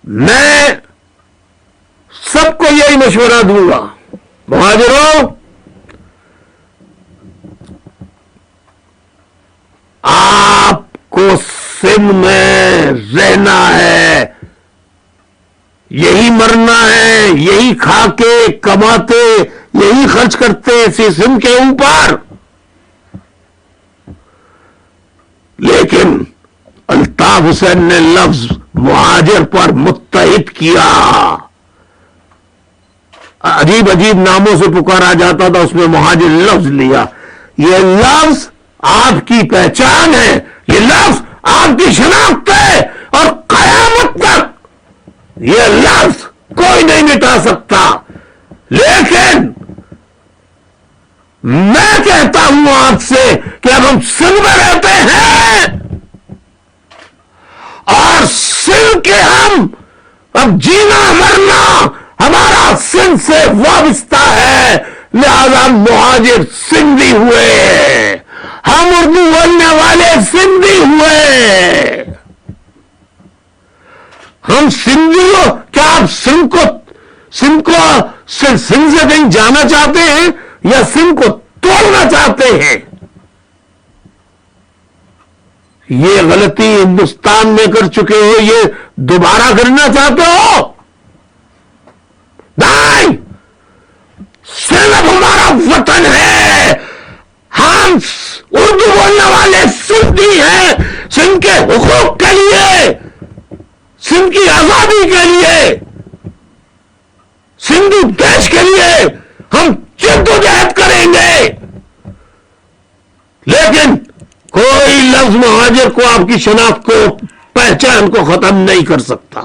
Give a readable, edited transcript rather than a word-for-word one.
میں سب کو یہی مشورہ دوں گا، مہاجروں، آپ کو سندھ میں رہنا ہے، یہی مرنا ہے، یہی کھا کے کماتے، یہی خرچ کرتے اسی سندھ کے اوپر. لیکن الطاف حسین نے لفظ مہاجر پر متحد کیا. عجیب عجیب ناموں سے پکارا جاتا تھا، اس میں مہاجر لفظ لیا. یہ لفظ آپ کی پہچان ہے، یہ لفظ آپ کی شناخت ہے، اور قیامت تک یہ لفظ کوئی نہیں مٹا سکتا. لیکن میں کہتا ہوں آپ سے کہ اب ہم سندھ میں رہتے ہیں اور سندھ کے ہم اب جینا مرنا ہمارا سندھ سے وابستہ ہے، لہذا مہاجر سندھی ہوئے، ہم اردو بولنے والے سندھی ہوئے. ہم سندھی ہو، کیا آپ سندھ سے کہیں جانا چاہتے ہیں یا سندھ کو توڑنا چاہتے ہیں؟ یہ غلطی ہندوستان میں کر چکے ہو، یہ دوبارہ کرنا چاہتے ہو؟ نہیں، سندھ ہمارا وطن ہے، ہم اردو بولنے والے سندھی ہیں. سندھ کے حقوق کے لیے، سندھ کی آزادی کے لیے، سندھی دیش کے لیے ہم جدوجہد کریں گے. لیکن کوئی لفظ مہاجر کو، آپ کی شناخت کو، پہچان کو ختم نہیں کر سکتا.